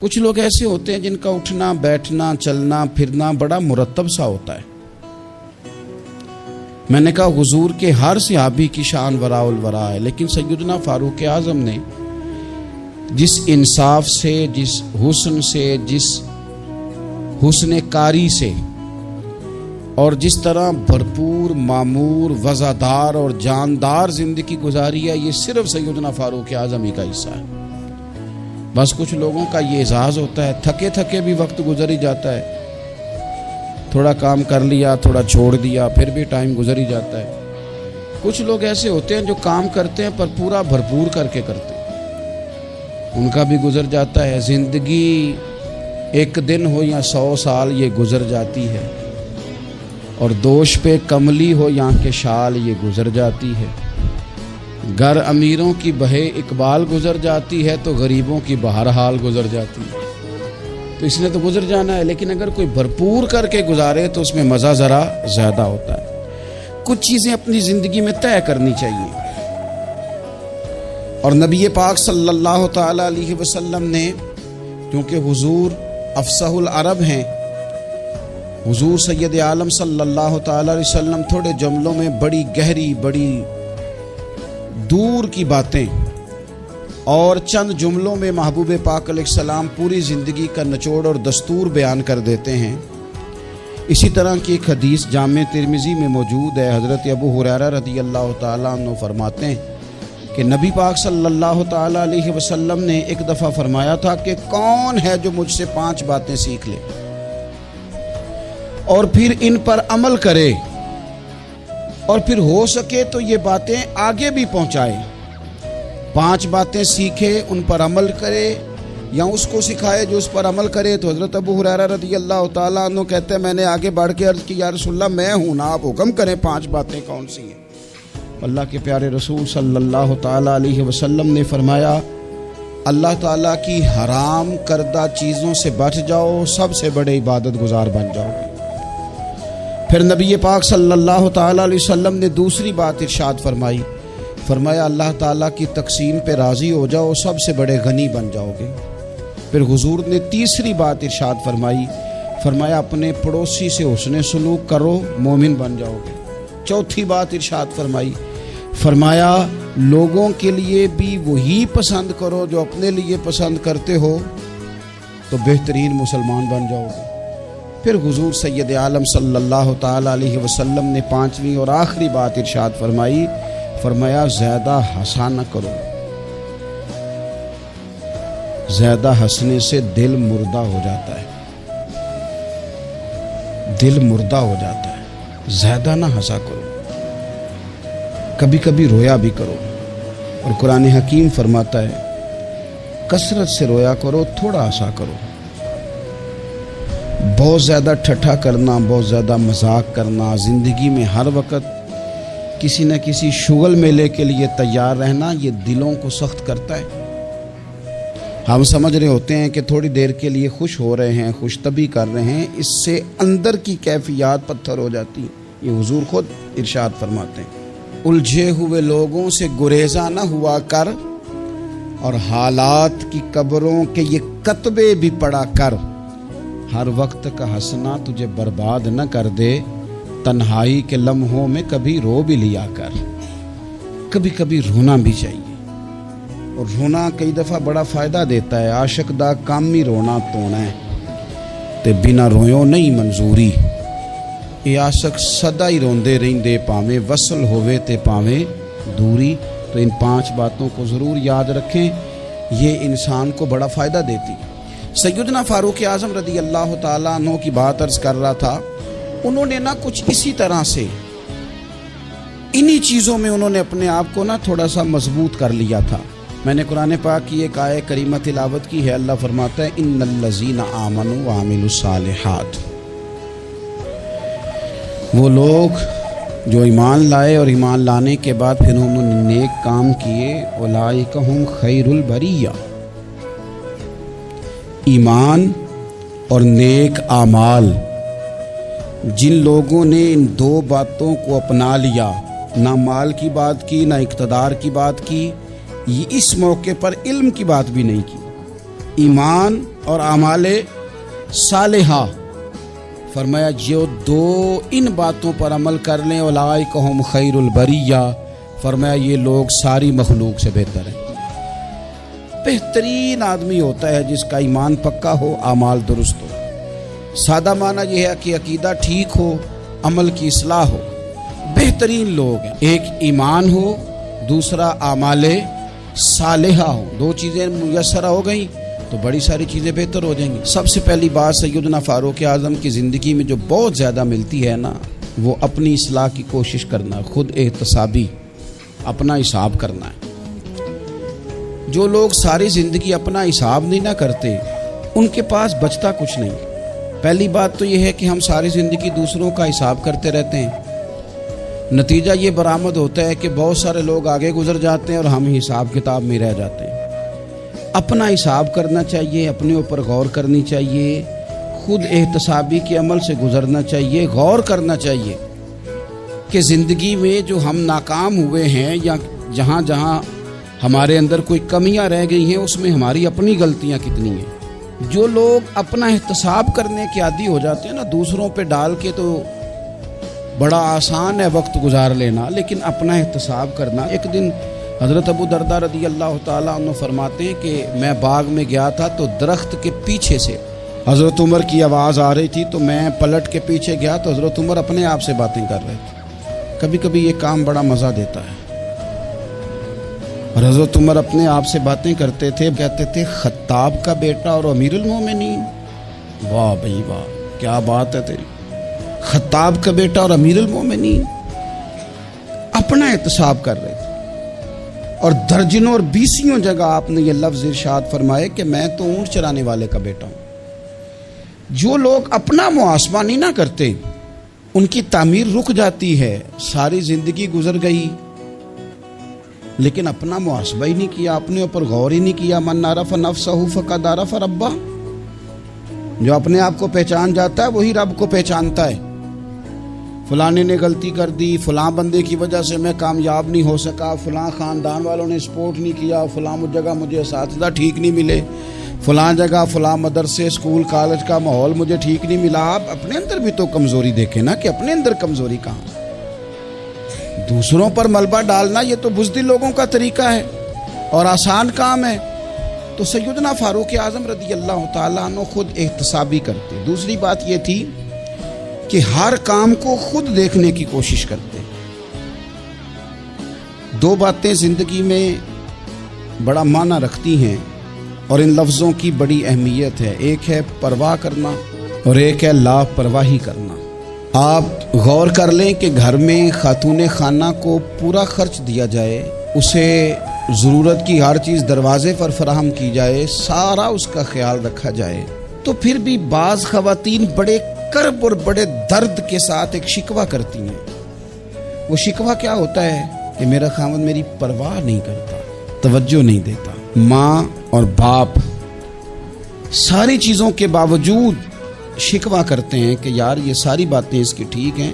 کچھ لوگ ایسے ہوتے ہیں جن کا اٹھنا بیٹھنا چلنا پھرنا بڑا مرتب سا ہوتا ہے۔ میں نے کہا حضور کے ہر صحابی کی شان وراء الورا ہے، لیکن سیدنا فاروق اعظم نے جس انصاف سے، جس حسن سے، جس حسن کاری سے اور جس طرح بھرپور معمور وزادار اور جاندار زندگی گزاری ہے، یہ صرف سیدنا فاروق اعظم ہی کا حصہ ہے۔ بس کچھ لوگوں کا یہ اعزاز ہوتا ہے، تھکے تھکے بھی وقت گزر ہی جاتا ہے، تھوڑا کام کر لیا تھوڑا چھوڑ دیا پھر بھی ٹائم گزر ہی جاتا ہے۔ کچھ لوگ ایسے ہوتے ہیں جو کام کرتے ہیں پر پورا بھرپور کر کے کرتے ہیں، ان کا بھی گزر جاتا ہے۔ زندگی ایک دن ہو یا 100 سال یہ گزر جاتی ہے، اور دوش پہ کملی ہو یا کہ شال یہ گزر جاتی ہے۔ گر امیروں کی بہے اقبال گزر جاتی ہے تو غریبوں کی بہرحال گزر جاتی ہے۔ تو اس نے تو گزر جانا ہے، لیکن اگر کوئی بھرپور کر کے گزارے تو اس میں مزہ ذرا زیادہ ہوتا ہے۔ کچھ چیزیں اپنی زندگی میں طے کرنی چاہیے، اور نبی پاک صلی اللہ تعالی علیہ وسلم نے، کیونکہ حضور افصح العرب ہیں، حضور سید عالم صلی اللہ تعالی علیہ وسلم تھوڑے جملوں میں بڑی گہری بڑی دور کی باتیں اور چند جملوں میں محبوب پاک علیہ السلام پوری زندگی کا نچوڑ اور دستور بیان کر دیتے ہیں۔ اسی طرح کی ایک حدیث جامع ترمذی میں موجود ہے۔ حضرت ابو ہریرہ رضی اللہ تعالیٰ عنہ فرماتے ہیں کہ نبی پاک صلی اللہ تعالیٰ علیہ وسلم نے ایک دفعہ فرمایا تھا کہ کون ہے جو مجھ سے 5 باتیں سیکھ لے اور پھر ان پر عمل کرے، اور پھر ہو سکے تو یہ باتیں آگے بھی پہنچائے۔ 5 باتیں سیکھے، ان پر عمل کرے، یا اس کو سکھائے جو اس پر عمل کرے۔ تو حضرت ابو ہریرہ رضی اللہ تعالیٰ عنہ کہتے ہیں میں نے آگے بڑھ کے عرض کی یا رسول اللہ میں ہوں نا، آپ حکم کریں 5 باتیں کون سی ہیں؟ اللہ کے پیارے رسول صلی اللہ تعالیٰ علیہ وسلم نے فرمایا اللہ تعالیٰ کی حرام کردہ چیزوں سے بچ جاؤ، سب سے بڑے عبادت گزار بن جاؤ گے۔ پھر نبی پاک صلی اللہ تعالیٰ علیہ وسلم نے دوسری بات ارشاد فرمایا اللہ تعالیٰ کی تقسیم پہ راضی ہو جاؤ، سب سے بڑے غنی بن جاؤ گے۔ پھر حضور نے تیسری بات ارشاد فرمایا اپنے پڑوسی سے حسن سلوک کرو، مومن بن جاؤ گے۔ چوتھی بات ارشاد فرمایا لوگوں کے لیے بھی وہی پسند کرو جو اپنے لیے پسند کرتے ہو، تو بہترین مسلمان بن جاؤ گے۔ پھر حضور سید عالم صلی اللہ تعالیٰ علیہ وسلم نے 5ویں اور آخری بات ارشاد فرمایا زیادہ ہنسا نہ کرو، زیادہ ہنسنے سے دل مردہ ہو جاتا ہے، دل مردہ ہو جاتا ہے۔ زیادہ نہ ہنسا کرو، کبھی کبھی رویا بھی کرو، اور قرآن حکیم فرماتا ہے کثرت سے رویا کرو، تھوڑا ہنسا کرو۔ بہت زیادہ ٹھٹھا کرنا، بہت زیادہ مذاق کرنا، زندگی میں ہر وقت کسی نہ کسی شغل میلے کے لیے تیار رہنا، یہ دلوں کو سخت کرتا ہے۔ ہم سمجھ رہے ہوتے ہیں کہ تھوڑی دیر کے لیے خوش ہو رہے ہیں، خوش طبی کر رہے ہیں، اس سے اندر کی کیفیات پتھر ہو جاتی ہیں۔ یہ حضور خود ارشاد فرماتے ہیں الجھے ہوئے لوگوں سے گریزاں نہ ہوا کر، اور حالات کی قبروں کے یہ کتبے بھی پڑھا کر۔ ہر وقت کا ہنسنا تجھے برباد نہ کر دے، تنہائی کے لمحوں میں کبھی رو بھی لیا کر۔ کبھی کبھی رونا بھی چاہیے، اور رونا کئی دفعہ بڑا فائدہ دیتا ہے۔ عاشق دا کامی رونا تونا ہے تے بنا رویوں نہیں منظوری۔ یہ عاشق سدا ہی روندے رہندے پاویں وصل ہوئے تے پاویں دوری۔ تو ان 5 باتوں کو ضرور یاد رکھیں، یہ انسان کو بڑا فائدہ دیتی ہے۔ سیدنا فاروق اعظم رضی اللہ تعالیٰ عنہ کی بات عرض کر رہا تھا، انہوں نے کچھ اسی طرح سے انہی چیزوں میں انہوں نے اپنے آپ کو تھوڑا سا مضبوط کر لیا تھا۔ میں نے قرآن پاک کی ایک آیت کریمہ تلاوت کی ہے۔ اللہ فرماتا ہے ان الذین آمنوا وعملوا الصالحات، وہ لوگ جو ایمان لائے اور ایمان لانے کے بعد پھر انہوں نے نیک کام کیے، اولئک ھم خیر البریہ۔ ایمان اور نیک اعمال، جن لوگوں نے ان 2 باتوں کو اپنا لیا، نہ مال کی بات کی نہ اقتدار کی بات کی، یہ اس موقع پر علم کی بات بھی نہیں کی، ایمان اور اعمال صالحہ، فرمایا جو دو ان باتوں پر عمل کر لیں اولئک ہم خیر البریہ، فرمایا یہ لوگ ساری مخلوق سے بہتر ہیں۔ بہترین آدمی ہوتا ہے جس کا ایمان پکا ہو، اعمال درست ہو۔ سادہ معنی یہ ہے کہ عقیدہ ٹھیک ہو، عمل کی اصلاح ہو۔ بہترین لوگ ہیں، ایک ایمان ہو، دوسرا اعمال صالحہ ہو۔ دو چیزیں میسر ہو گئیں تو بڑی ساری چیزیں بہتر ہو جائیں گی۔ سب سے پہلی بات سیدنا فاروق اعظم کی زندگی میں جو بہت زیادہ ملتی ہے نا، وہ اپنی اصلاح کی کوشش کرنا، خود احتسابی، اپنا حساب کرنا ہے۔ جو لوگ ساری زندگی اپنا حساب نہیں نہ کرتے، ان کے پاس بچتا کچھ نہیں۔ پہلی بات تو یہ ہے کہ ہم ساری زندگی دوسروں کا حساب کرتے رہتے ہیں، نتیجہ یہ برآمد ہوتا ہے کہ بہت سارے لوگ آگے گزر جاتے ہیں اور ہم حساب کتاب میں رہ جاتے ہیں۔ اپنا حساب کرنا چاہیے، اپنے اوپر غور کرنی چاہیے، خود احتسابی کے عمل سے گزرنا چاہیے، غور کرنا چاہیے کہ زندگی میں جو ہم ناکام ہوئے ہیں یا جہاں جہاں ہمارے اندر کوئی کمیاں رہ گئی ہیں اس میں ہماری اپنی غلطیاں کتنی ہیں۔ جو لوگ اپنا احتساب کرنے کے عادی ہو جاتے ہیں نا، دوسروں پہ ڈال کے تو بڑا آسان ہے وقت گزار لینا، لیکن اپنا احتساب کرنا۔ ایک دن حضرت ابو درداء رضی اللہ تعالیٰ عنہ فرماتے ہیں کہ میں باغ میں گیا تھا تو درخت کے پیچھے سے حضرت عمر کی آواز آ رہی تھی، تو میں پلٹ کے پیچھے گیا تو حضرت عمر اپنے آپ سے باتیں کر رہے تھے۔ کبھی کبھی یہ کام بڑا مزہ دیتا ہے، اور حضرت عمر اپنے آپ سے باتیں کرتے تھے، کہتے تھے خطاب کا بیٹا اور امیر المومنین۔ واہ بھائی واہ، کیا بات ہے تیری، خطاب کا بیٹا اور امیر المومنین۔ اپنا احتساب کر رہے تھے، اور درجنوں اور بیسیوں جگہ آپ نے یہ لفظ ارشاد فرمائے کہ میں تو اونٹ چرانے والے کا بیٹا ہوں۔ جو لوگ اپنا محاسبہ نہیں نہ کرتے ان کی تعمیر رک جاتی ہے۔ ساری زندگی گزر گئی لیکن اپنا محاسبہ ہی نہیں کیا، اپنے اوپر غور ہی نہیں کیا۔ من عرف نفسہ فقد عرف ربہ، جو اپنے آپ کو پہچان جاتا ہے وہی رب کو پہچانتا ہے۔ فلانے نے غلطی کر دی، فلاں بندے کی وجہ سے میں کامیاب نہیں ہو سکا، فلاں خاندان والوں نے سپورٹ نہیں کیا، فلاں جگہ مجھے اساتذہ ٹھیک نہیں ملے، فلاں جگہ فلاں مدرسے اسکول کالج کا ماحول مجھے ٹھیک نہیں ملا۔ آپ اپنے اندر بھی تو کمزوری دیکھیں نا کہ اپنے اندر کمزوری کہاں۔ دوسروں پر ملبہ ڈالنا یہ تو بزدل لوگوں کا طریقہ ہے اور آسان کام ہے۔ تو سیدنا فاروق اعظم رضی اللہ تعالیٰ عنہ خود احتسابی کرتے۔ دوسری بات یہ تھی کہ ہر کام کو خود دیکھنے کی کوشش کرتے۔ دو باتیں زندگی میں بڑا معنی رکھتی ہیں اور ان لفظوں کی بڑی اہمیت ہے، ایک ہے پرواہ کرنا اور ایک ہے لاپرواہی کرنا۔ آپ غور کر لیں کہ گھر میں خاتون خانہ کو پورا خرچ دیا جائے، اسے ضرورت کی ہر چیز دروازے پر فراہم کی جائے، سارا اس کا خیال رکھا جائے، تو پھر بھی بعض خواتین بڑے کرب اور بڑے درد کے ساتھ ایک شکوہ کرتی ہیں۔ وہ شکوہ کیا ہوتا ہے کہ میرا خاوند میری پرواہ نہیں کرتا، توجہ نہیں دیتا۔ ماں اور باپ ساری چیزوں کے باوجود شکوہ کرتے ہیں کہ یار یہ ساری باتیں اس کی ٹھیک ہیں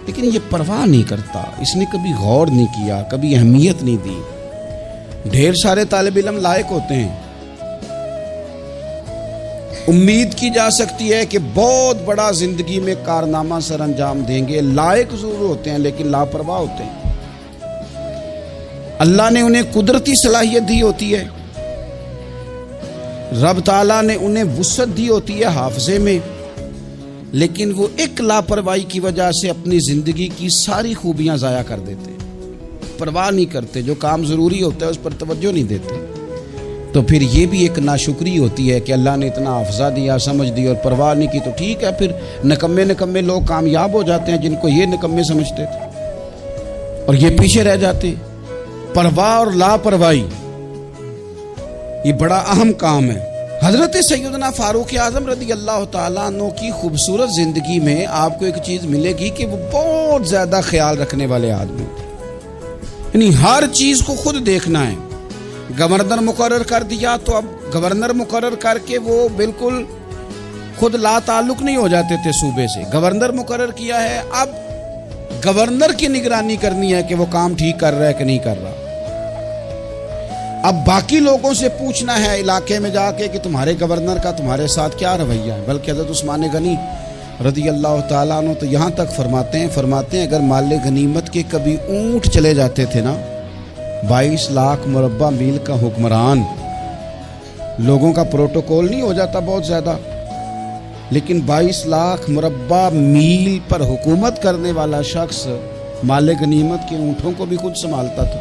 لیکن یہ پرواہ نہیں کرتا، اس نے کبھی غور نہیں کیا، کبھی اہمیت نہیں دی۔ ڈھیر سارے طالب علم لائق ہوتے ہیں، امید کی جا سکتی ہے کہ بہت بڑا زندگی میں کارنامہ سر انجام دیں گے، لائق ضرور ہوتے ہیں لیکن لاپرواہ ہوتے ہیں۔ اللہ نے انہیں قدرتی صلاحیت دی ہوتی ہے، رب تعالیٰ نے انہیں وسعت دی ہوتی ہے حافظے میں، لیکن وہ ایک لاپرواہی کی وجہ سے اپنی زندگی کی ساری خوبیاں ضائع کر دیتے، پرواہ نہیں کرتے، جو کام ضروری ہوتا ہے اس پر توجہ نہیں دیتے۔ تو پھر یہ بھی ایک ناشکری ہوتی ہے کہ اللہ نے اتنا حافظہ دیا، سمجھ دی اور پرواہ نہیں کی، تو ٹھیک ہے پھر نکمے لوگ کامیاب ہو جاتے ہیں جن کو یہ نکمے سمجھتے تھے اور یہ پیچھے رہ جاتے۔ پرواہ اور لاپرواہی یہ بڑا اہم کام ہے۔ حضرت سیدنا فاروق اعظم رضی اللہ تعالیٰ عنہ کی خوبصورت زندگی میں آپ کو ایک چیز ملے گی کہ وہ بہت زیادہ خیال رکھنے والے آدمی تھے، یعنی ہر چیز کو خود دیکھنا ہے۔ گورنر مقرر کر دیا تو اب گورنر مقرر کر کے وہ بالکل خود لا تعلق نہیں ہو جاتے تھے صوبے سے۔ گورنر مقرر کیا ہے، اب گورنر کی نگرانی کرنی ہے کہ وہ کام ٹھیک کر رہا ہے کہ نہیں کر رہا۔ اب باقی لوگوں سے پوچھنا ہے علاقے میں جا کے کہ تمہارے گورنر کا تمہارے ساتھ کیا رویہ ہے. بلکہ حضرت عثمان غنی رضی اللہ تعالیٰ عنہ تو یہاں تک فرماتے ہیں اگر مال غنیمت کے کبھی اونٹ چلے جاتے تھے نا، 22 لاکھ مربع میل کا حکمران، لوگوں کا پروٹوکول نہیں ہو جاتا بہت زیادہ، لیکن 22 لاکھ مربع میل پر حکومت کرنے والا شخص مال غنیمت کے اونٹوں کو بھی خود سنبھالتا تھا.